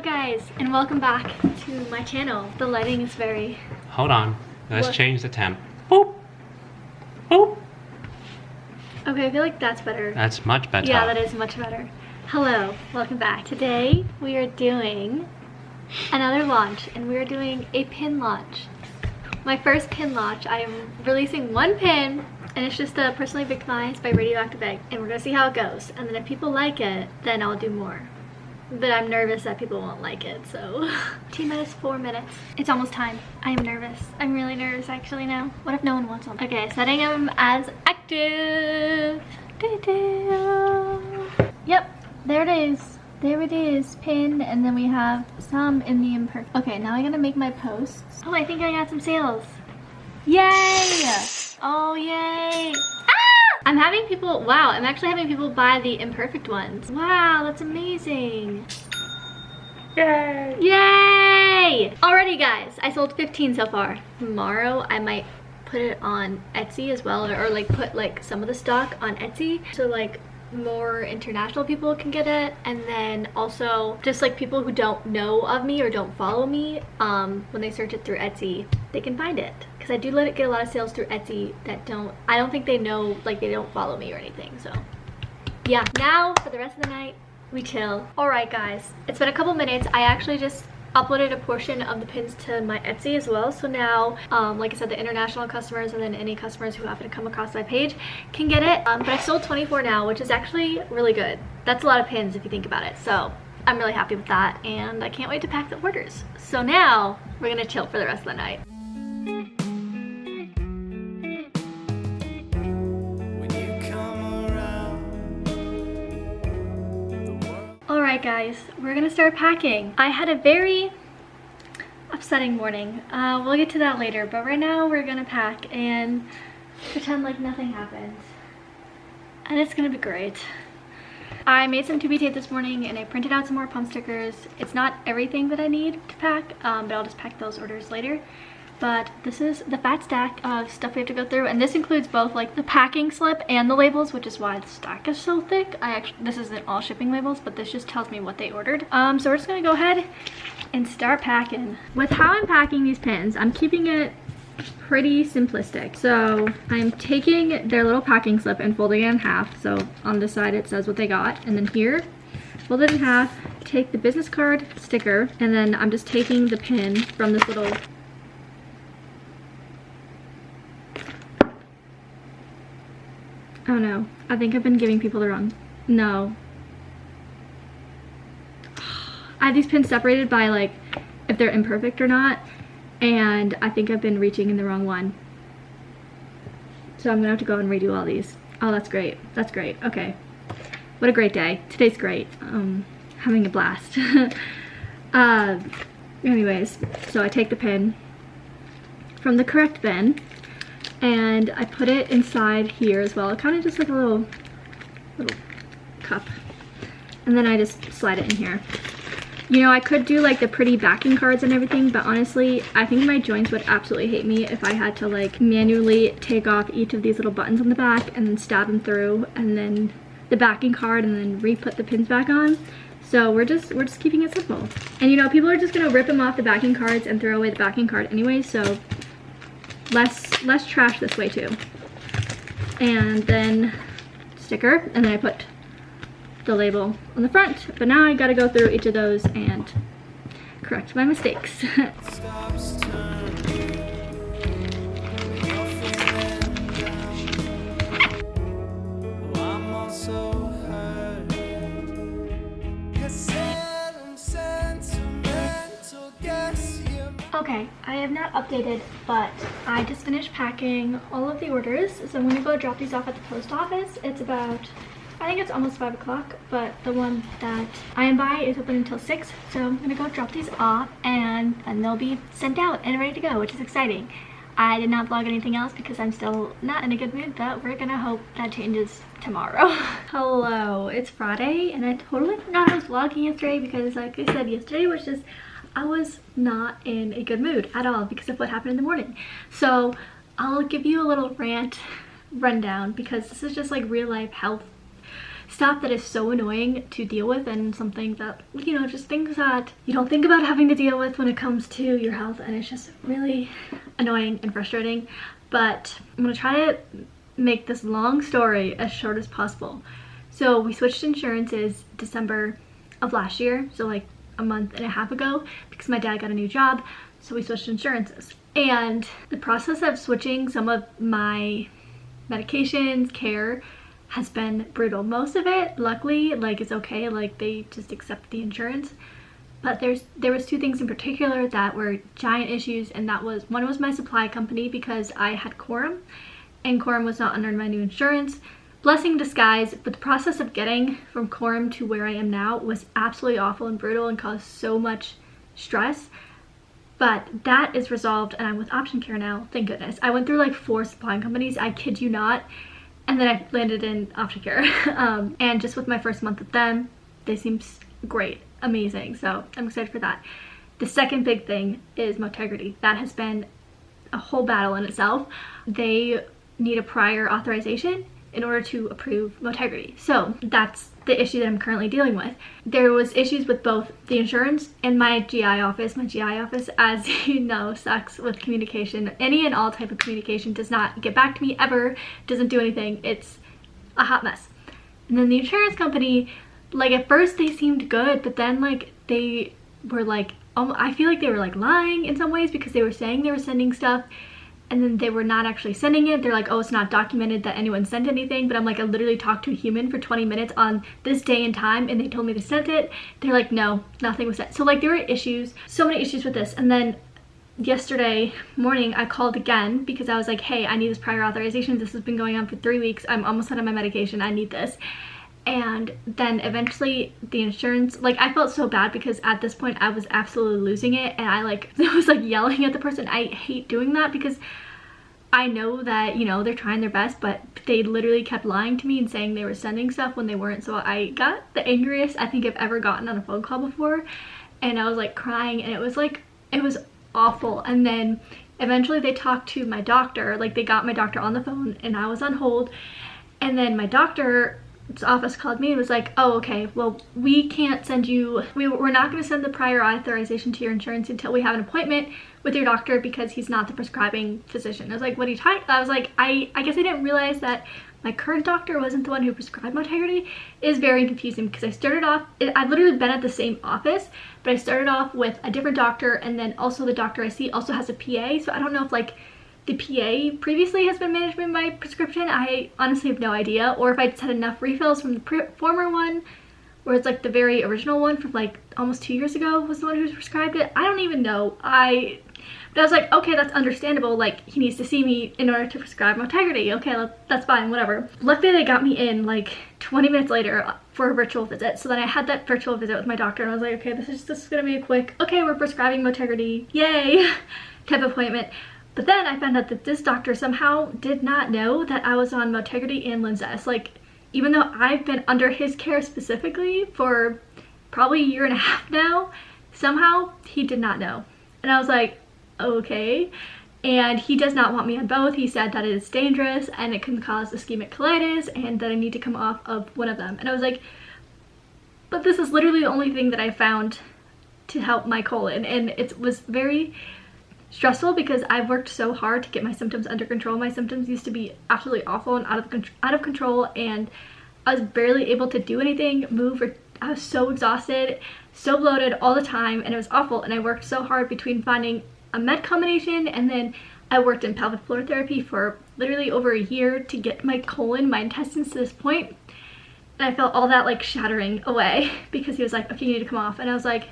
guys, and welcome back to my channel. The lighting is very... Hold on. Let's change the temp. Boop. Boop. Okay, I feel like that's better. That's much better. Yeah, that is much better. Hello, welcome back. Today we are doing another launch, and we are doing a pin launch. My first pin launch. I am releasing one pin, and it's just Personally Victimized by Radioactive, and we're gonna see how it goes. And then if people like it, then I'll do more. But I'm nervous that people won't like it, so... T-minus 4 minutes. It's almost time. I am nervous. I'm really nervous actually now. What if no one wants them? Okay, setting them as active. Yep, there it is. There it is, pin, and then we have some in the imperfect. Okay, now I'm gonna make my posts. Oh, I think I got some sales. Yay! Oh, yay! I'm having people, wow, I'm actually having people buy the imperfect ones. Wow, that's amazing. Yay! Yay! Alrighty guys, I sold 15 so far. Tomorrow I might put it on Etsy as well, or like put like some of the stock on Etsy so like more international people can get it, and then also just like people who don't know of me or don't follow me, when they search it through Etsy, they can find it. Because I do let it get a lot of sales through Etsy that I don't think they know, like they don't follow me or anything, so yeah. Now for the rest of the night, we chill. Alright guys, it's been a couple minutes. I actually just uploaded a portion of the pins to my Etsy as well, so now like I said, the international customers and then any customers who happen to come across my page can get it. But I sold 24 now, which is actually really good. That's a lot of pins if you think about it, so I'm really happy with that, and I can't wait to pack the orders. So now we're gonna chill for the rest of the night. Alright guys, we're gonna start packing. I had a very upsetting morning. We'll get to that later, but right now we're gonna pack and pretend like nothing happened. And it's gonna be great. I made some 2B tape this morning and I printed out some more pump stickers. It's not everything that I need to pack, but I'll just pack those orders later. But this is the fat stack of stuff we have to go through, and this includes both like the packing slip and the labels, which is why the stack is so thick. This isn't all shipping labels, but this just tells me what they ordered. So we're just gonna go ahead and start packing. With how I'm packing these pins, I'm keeping it pretty simplistic. So I'm taking their little packing slip and folding it in half. So on this side it says what they got, and then here, fold it in half, take the business card sticker, and then I'm just taking the pin from this little... Oh no, I think I've been giving people the wrong... No. I have these pins separated by like if they're imperfect or not, and I think I've been reaching in the wrong one. So I'm gonna have to go and redo all these. Oh, that's great. That's great. Okay. What a great day. Today's great. Having a blast. Anyways, so I take the pin from the correct bin, and I put it inside here as well, kind of just like a little cup, and then I just slide it in here. You know, I could do like the pretty backing cards and everything, but honestly I think my joints would absolutely hate me if I had to like manually take off each of these little buttons on the back and then stab them through, and then the backing card, and then re-put the pins back on. So we're just keeping it simple. And you know, people are just gonna rip them off the backing cards and throw away the backing card anyway, so less trash this way too. And then sticker, and then I put the label on the front. But now I gotta go through each of those and correct my mistakes. Okay, I have not updated, but I just finished packing all of the orders, so I'm gonna go drop these off at the post office. It's about, I think it's almost 5 o'clock, but the one that I am by is open until 6, so I'm gonna go drop these off, and they'll be sent out and ready to go, which is exciting. I did not vlog anything else because I'm still not in a good mood, but we're gonna hope that changes tomorrow. Hello, it's Friday, and I totally forgot I was vlogging yesterday because like I said, yesterday was just, I was not in a good mood at all because of what happened in the morning. So I'll give you a little rant rundown because this is just like real life health stuff that is so annoying to deal with, and something that, you know, just things that you don't think about having to deal with when it comes to your health, and it's just really annoying and frustrating. But I'm gonna try to make this long story as short as possible. So we switched insurances December of last year, so like a month and a half ago, because my dad got a new job, so we switched insurances. And the process of switching some of my medications, care, has been brutal. Most of it, luckily, like, it's okay, like they just accept the insurance. But there was two things in particular that were giant issues, and that was, one was my supply company, because I had Quorum, and Quorum was not under my new insurance. Blessing in disguise, but the process of getting from Quorum to where I am now was absolutely awful and brutal and caused so much stress. But that is resolved, and I'm with Option Care now, thank goodness. I went through like 4 supply companies, I kid you not, and then I landed in Option Care. And just with my first month with them, they seem great, amazing, so I'm excited for that. The second big thing is Motegrity. That has been a whole battle in itself. They need a prior authorization in order to approve Motegrity. So that's the issue that I'm currently dealing with. There was issues with both the insurance and my GI office. My GI office, as you know, sucks with communication. Any and all type of communication, does not get back to me ever, doesn't do anything. It's a hot mess. And then the insurance company, like at first they seemed good, but then like they were like, I feel like they were like lying in some ways, because they were saying they were sending stuff and then they were not actually sending it. They're like, oh, it's not documented that anyone sent anything. But I'm like, I literally talked to a human for 20 minutes on this day and time, and they told me they sent it. They're like, no, nothing was sent. So like there were issues, so many issues with this. And then yesterday morning I called again, because I was like, hey, I need this prior authorization. This has been going on for 3 weeks. I'm almost out of my medication. I need this. And then eventually the insurance, like I felt so bad, because at this point I was absolutely losing it, and I was like yelling at the person. I hate doing that, because I know that, you know, they're trying their best, but they literally kept lying to me and saying they were sending stuff when they weren't. So I got the angriest I think I've ever gotten on a phone call before, and I was like crying, and it was awful. And then eventually they talked to my doctor, like they got my doctor on the phone, and I was on hold, and then my doctor's office called me and was like, oh, okay, well, we can't send you, we're not going to send the prior authorization to your insurance until we have an appointment with your doctor, because he's not the prescribing physician. I was like, what are you talking? I was like, I guess I didn't realize that my current doctor wasn't the one who prescribed Motegrity. It is very confusing, because I started off, I've literally been at the same office, but I started off with a different doctor, and then also the doctor I see also has a PA, so I don't know if like the PA previously has been managed by my prescription. I honestly have no idea, or if I just had enough refills from the former one, where it's like the very original one from like almost 2 years ago was the one who prescribed it. I don't even know. But I was like, okay, that's understandable. Like, he needs to see me in order to prescribe Motegrity. Okay, that's fine, whatever. Luckily, they got me in like 20 minutes later for a virtual visit. So then I had that virtual visit with my doctor, and I was like, okay, this is gonna be a quick, okay, we're prescribing Motegrity, yay, type appointment. But then I found out that this doctor somehow did not know that I was on Motegrity and Linzess. Like, even though I've been under his care specifically for probably a year and a half now, somehow he did not know. And I was like, okay. And he does not want me on both. He said that it is dangerous and it can cause ischemic colitis, and that I need to come off of one of them. And I was like, but this is literally the only thing that I found to help my colon. And it was very stressful, because I've worked so hard to get my symptoms under control. My symptoms used to be absolutely awful and out of control, and I was barely able to do anything, move, or I was so exhausted, so bloated all the time, and it was awful. And I worked so hard between finding a med combination, and then I worked in pelvic floor therapy for literally over a year to get my colon, my intestines to this point. And I felt all that like shattering away, because he was like, okay, you need to come off. And I was like,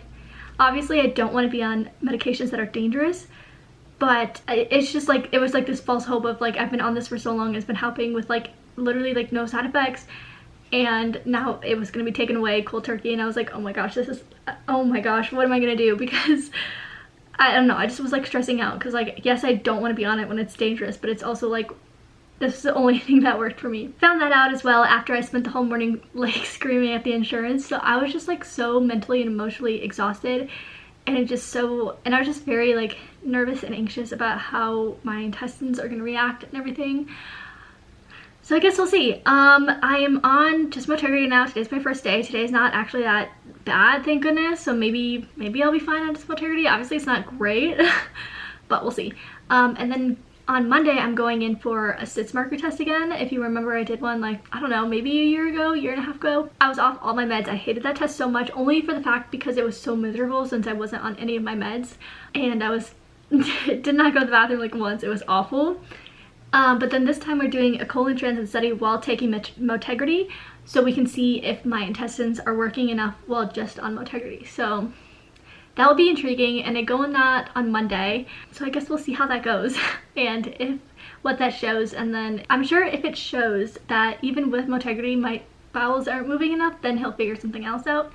obviously I don't want to be on medications that are dangerous, but it's just like, it was like this false hope of like, I've been on this for so long, it's been helping with like literally like no side effects, and now it was going to be taken away cold turkey. And I was like, oh my gosh, oh my gosh, what am I going to do? Because I don't know, I just was like stressing out, because like, yes, I don't want to be on it when it's dangerous, but it's also like, this is the only thing that worked for me. Found that out as well after I spent the whole morning like screaming at the insurance. So I was just like so mentally and emotionally exhausted, and I was just very like nervous and anxious about how my intestines are gonna react and everything. So I guess we'll see. I am on just Motegrity now. Today's my first day. Today's not actually that bad, thank goodness. So maybe I'll be fine on just Motegrity. Obviously it's not great, but we'll see. And then on Monday I'm going in for a SITS marker test again. If you remember, I did one like, I don't know, maybe a year and a half ago. I was off all my meds. I hated that test so much, only for the fact because it was so miserable since I wasn't on any of my meds. And I was did not go to the bathroom like once. It was awful. But then this time we're doing a colon transit study while taking Motegrity, so we can see if my intestines are working enough while just on Motegrity. So that will be intriguing, and I go on that on Monday. So I guess we'll see how that goes and if what that shows. And then I'm sure if it shows that even with Motegrity my bowels aren't moving enough, then he'll figure something else out.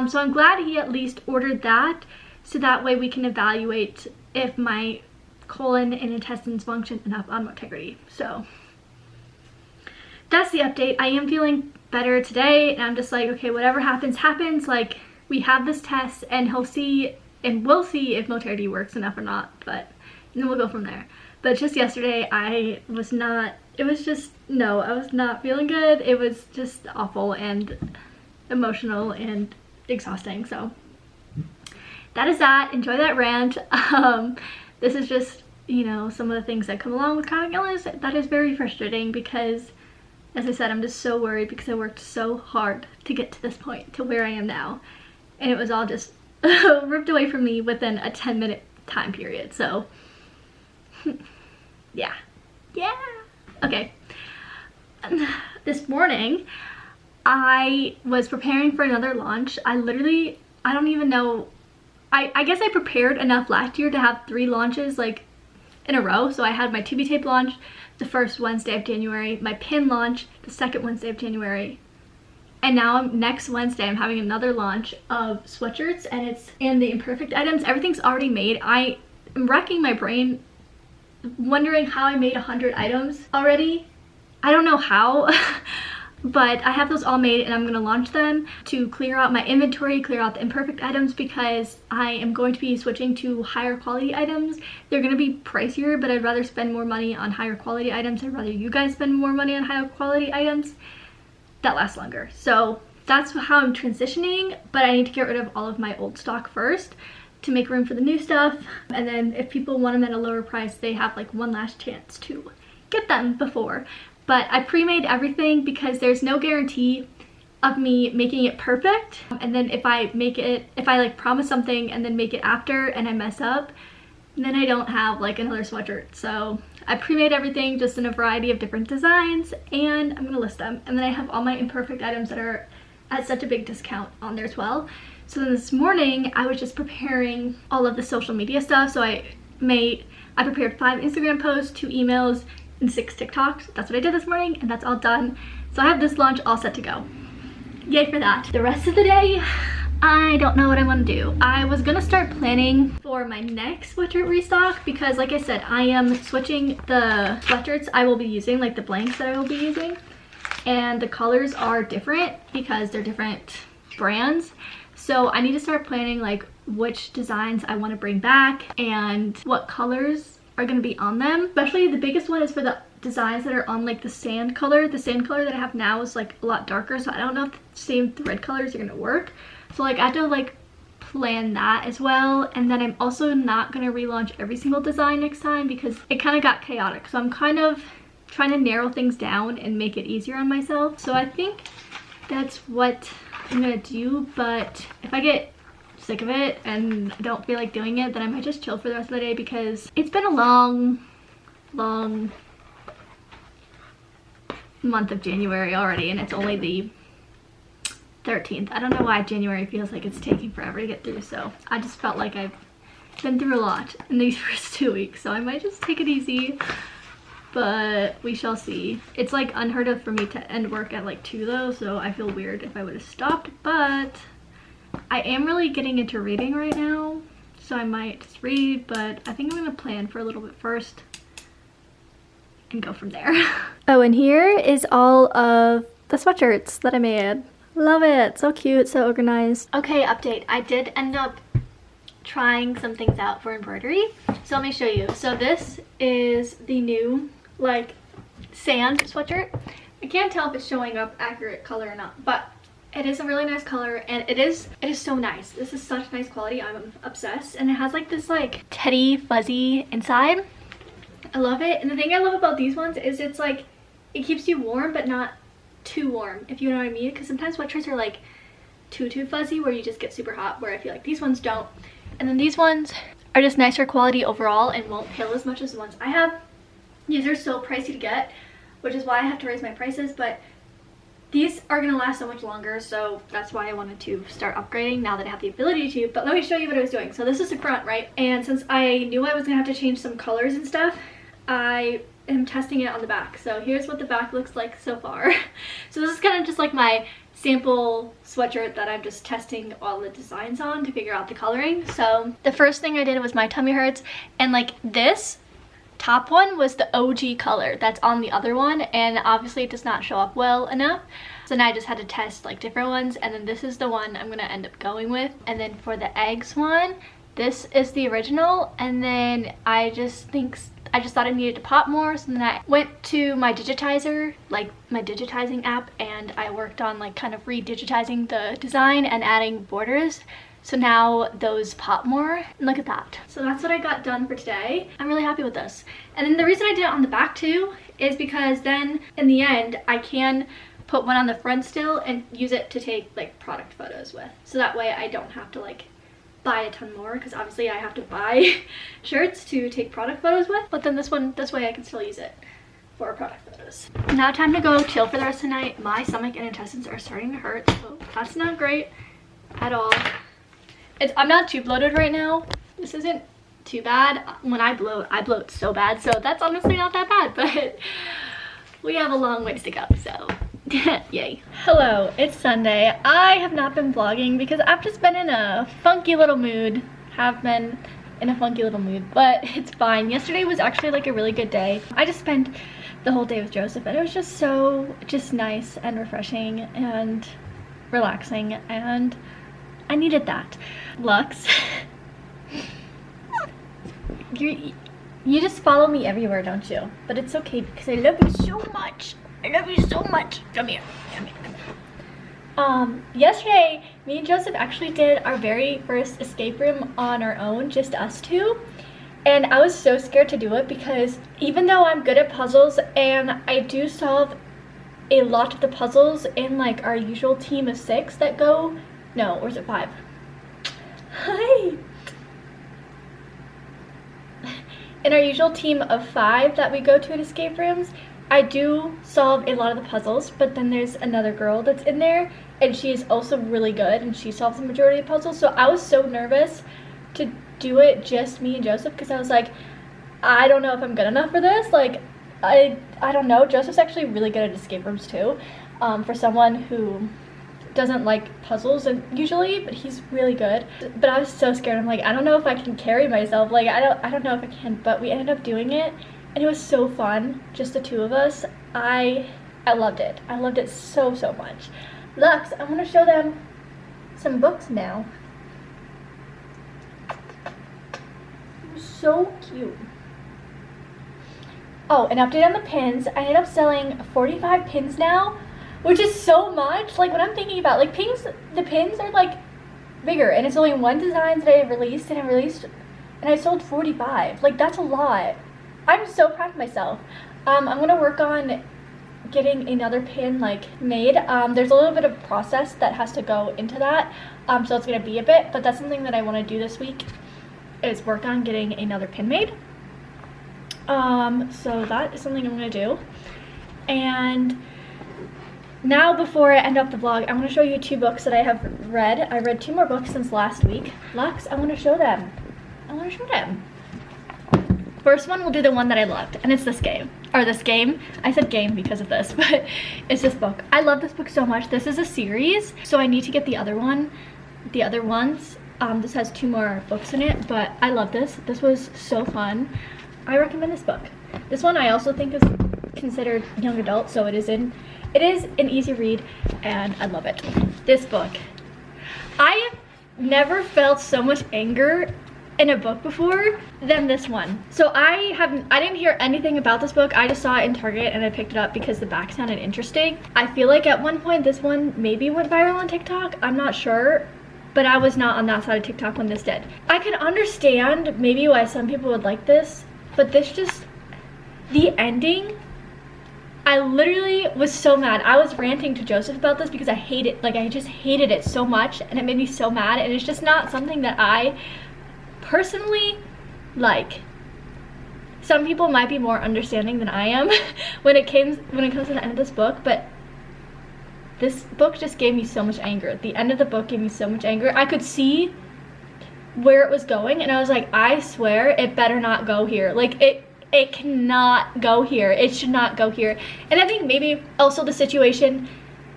So I'm glad he at least ordered that, so that way we can evaluate if my colon and intestines function enough on Motegrity. So that's the update. I am feeling better today, and I'm just like, okay, whatever happens happens. Like, we have this test and he'll see, and we'll see if Motegrity works enough or not, but and then we'll go from there. But just yesterday I was not feeling good. It was just awful and emotional and exhausting. So that is that. Enjoy that rant. This is just, you know, some of the things that come along with chronic illness. That is very frustrating because, as I said, I'm just so worried because I worked so hard to get to this point, to where I am now. And it was all just ripped away from me within a 10-minute time period. So, yeah. Okay. This morning, I was preparing for another launch. I don't even know. I guess I prepared enough last year to have 3 launches like in a row. So I had my To Be Tape launch the first Wednesday of January, my pin launch the second Wednesday of January, and now next Wednesday I'm having another launch of sweatshirts, and it's in the imperfect items. Everything's already made. I am racking my brain wondering how I made 100 items already. I don't know how. But I have those all made, and I'm going to launch them to clear out my inventory, clear out the imperfect items, because I am going to be switching to higher quality items. They're going to be pricier, but I'd rather spend more money on higher quality items. I'd rather you guys spend more money on higher quality items that last longer. So that's how I'm transitioning, but I need to get rid of all of my old stock first to make room for the new stuff. And then if people want them at a lower price, they have like one last chance to get them before. But I pre-made everything because there's no guarantee of me making it perfect. And then if I like promise something and then make it after and I mess up, then I don't have like another sweatshirt. So I pre-made everything just in a variety of different designs, and I'm gonna list them. And then I have all my imperfect items that are at such a big discount on there as well. So then this morning I was just preparing all of the social media stuff. So I prepared 5 Instagram posts, 2 emails, and 6 TikToks. That's what I did this morning, and that's all done. So I have this launch all set to go. Yay for that. The rest of the day, I don't know what I want to do. I was gonna start planning for my next sweatshirt restock because, like I said, I am switching the sweatshirts I will be using, like the blanks that I will be using, and the colors are different because they're different brands. So I need to start planning like which designs I want to bring back and what colors are going to be on them. Especially the biggest one is for the designs that are on like the sand color. The sand color that I have now is like a lot darker, so I don't know if the same thread colors are going to work. So like I have to like plan that as well. And then I'm also not going to relaunch every single design next time because it kind of got chaotic. So I'm kind of trying to narrow things down and make it easier on myself. So I think that's what I'm going to do. But if I get sick of it and don't feel like doing it, then I might just chill for the rest of the day because it's been a long month of January already, and it's only the 13th. I don't know why January feels like it's taking forever to get through, so I just felt like I've been through a lot in these first 2 weeks, so I might just take it easy, but we shall see. It's like unheard of for me to end work at like 2 though, so I feel weird if I would have stopped, but I am really getting into reading right now, so I might just read, but I think I'm going to plan for a little bit first and go from there. Oh, and here is all of the sweatshirts that I made. Love it. So cute, so organized. Okay, update. I did end up trying some things out for embroidery, so let me show you. So this is the new like sand sweatshirt. I can't tell if it's showing up accurate color or not, but it is a really nice color, and it is so nice. This is such nice quality. I'm obsessed. And it has like this like teddy fuzzy inside. I love it. And the thing I love about these ones is it's like it keeps you warm but not too warm, if you know what I mean, because sometimes sweatshirts are like too fuzzy where you just get super hot, where I feel like these ones don't. And then these ones are just nicer quality overall and won't peel as much as the ones I have. These are so pricey to get, which is why I have to raise my prices, but these are gonna last so much longer, so that's why I wanted to start upgrading now that I have the ability to. But let me show you what I was doing. So this is the front, right? And since I knew I was gonna have to change some colors and stuff, I am testing it on the back. So here's what the back looks like so far. So this is kind of just like my sample sweatshirt that I'm just testing all the designs on to figure out the coloring. So the first thing I did was my tummy hurts, and like this top one was the OG color that's on the other one, and obviously it does not show up well enough, so now I just had to test like different ones, and then this is the one I'm gonna end up going with. And then for the eggs one, this is the original, and then I just thought I needed to pop more, so then I went to my digitizer, like my digitizing app, and I worked on like kind of redigitizing the design and adding borders. So now those pop more, and look at that. So that's what I got done for today. I'm really happy with this. And then the reason I did it on the back too is because then in the end I can put one on the front still and use it to take like product photos with. So that way I don't have to like buy a ton more, because obviously I have to buy shirts to take product photos with. But then this way I can still use it for product photos. Now time to go chill for the rest of the night. My stomach and intestines are starting to hurt, so that's not great at all. I'm not too bloated right now. This isn't too bad. When I bloat so bad, so that's honestly not that bad, but we have a long ways to go, so yay. Hello, it's Sunday. I have not been vlogging because I've just been in a funky little mood. But it's fine. Yesterday was actually like a really good day. I just spent the whole day with Joseph, and it was just nice and refreshing and relaxing, and I needed that. Lux, you just follow me everywhere, don't you? But it's okay because I love you so much. I love you so much. Come here. Yesterday, me and Joseph actually did our very first escape room on our own, just us two. And I was so scared to do it because even though I'm good at puzzles and I do solve a lot of the puzzles in like our usual team of 6 that go, no, or is it 5? Hi! In our usual team of 5 that we go to at escape rooms, I do solve a lot of the puzzles, but then there's another girl that's in there, and she's also really good, and she solves the majority of puzzles. So I was so nervous to do it just me and Joseph, because I was like, I don't know if I'm good enough for this. Like, I don't know. Joseph's actually really good at escape rooms too, for someone who doesn't like puzzles and usually, but he's really good. But I was so scared. I'm like, I don't know if I can carry myself. Like, I don't know if I can. But we ended up doing it, and it was so fun, just the 2 of us. I loved it. I loved it so much. Lux, I want to show them some books now. So cute. Oh, an update on the pins. I ended up selling 45 pins now, which is so much. Like, when I'm thinking about like the pins are like bigger, and it's only one design that I released, and I sold 45. Like, that's a lot. I'm so proud of myself. I'm gonna work on getting another pin like made. There's a little bit of process that has to go into that, so it's gonna be a bit, but that's something that I want to do this week, is work on getting another pin made. So that is something I'm gonna do. And now, before I end up the vlog, I'm going to show you 2 books that I have read. I read 2 more books since last week. Lux, I want to show them. First one, we'll do the one that I loved, and it's this game. Or this game. I said game because of this, but it's this book. I love this book so much. This is a series, so I need to get the other ones. This has 2 more books in it, but I love this. This was so fun. I recommend this book. This one I also think is considered young adult, so it is an easy read, and I love it. This book, I have never felt so much anger in a book before than this one. So I didn't hear anything about this book. I just saw it in Target and I picked it up because the back sounded interesting. I feel like at one point this one maybe went viral on TikTok. I'm not sure, but I was not on that side of TikTok when this did. I can understand maybe why some people would like this, but this just, the ending, I literally was so mad. I was ranting to Joseph about this because I hate it. Like, I just hated it so much and it made me so mad, and it's just not something that I personally like. Some people might be more understanding than I am when it comes to the end of this book, but this book just gave me so much anger. The end of the book gave me so much anger. I could see where it was going and I was like, I swear it better not go here. Like, it cannot go here. It should not go here. And I think maybe also the situation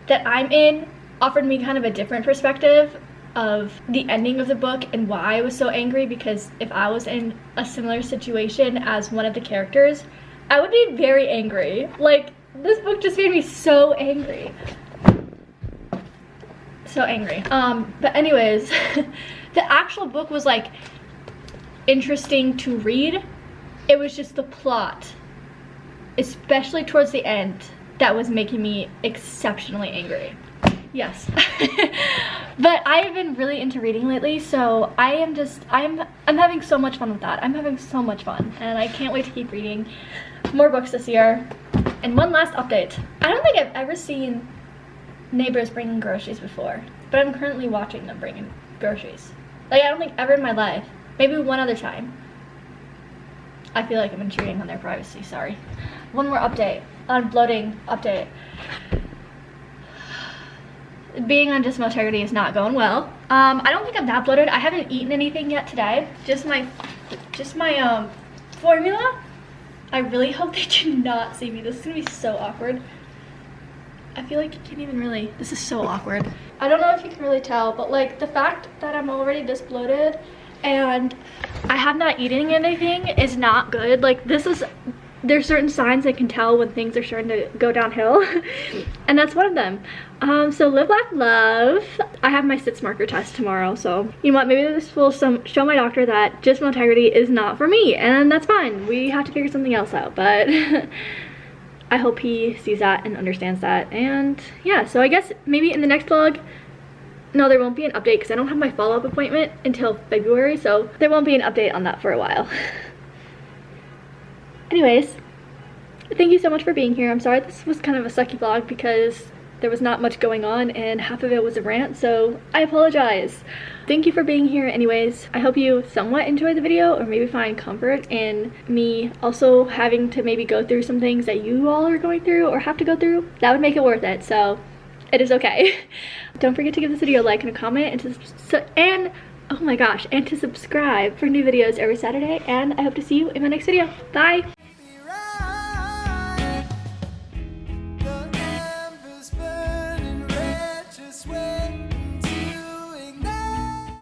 that I'm in offered me kind of a different perspective of the ending of the book and why I was so angry, because if I was in a similar situation as one of the characters, I would be very angry. Like, this book just made me so angry. So angry. But anyways, the actual book was like interesting to read. It was just the plot, especially towards the end, that was making me exceptionally angry. Yes. But I've been really into reading lately, so I'm having so much fun with that. I'm having so much fun, and I can't wait to keep reading more books this year. And one last update. I don't think I've ever seen neighbors bringing groceries before, but I'm currently watching them bringing groceries. Like, I don't think ever in my life. Maybe one other time. I feel like I'm intruding on their privacy, sorry. One more update, on bloating update. Being on Integrity is not going well. I don't think I'm that bloated. I haven't eaten anything yet today. Just my formula. I really hope they do not see me. This is gonna be so awkward. I feel like you can't even really, this is so awkward. I don't know if you can really tell, but like the fact that I'm already this bloated and I have not eaten anything is not good. Like, there's certain signs I can tell when things are starting to go downhill, and that's one of them. So live, laugh, love. I have my SITS marker test tomorrow, so you know what, maybe this will show my doctor that just integrity is not for me, and that's fine. We have to figure something else out, but I hope he sees that and understands that. And yeah, so I guess maybe in the next vlog, no, there won't be an update because I don't have my follow-up appointment until February, so there won't be an update on that for a while. Anyways, thank you so much for being here. I'm sorry this was kind of a sucky vlog because there was not much going on and half of it was a rant, so I apologize. Thank you for being here anyways. I hope you somewhat enjoyed the video, or maybe find comfort in me also having to maybe go through some things that you all are going through or have to go through. That would make it worth it, so it is okay. Don't forget to give this video a like and a comment, and oh my gosh, and to subscribe for new videos every Saturday, and I hope to see you in my next video. Bye!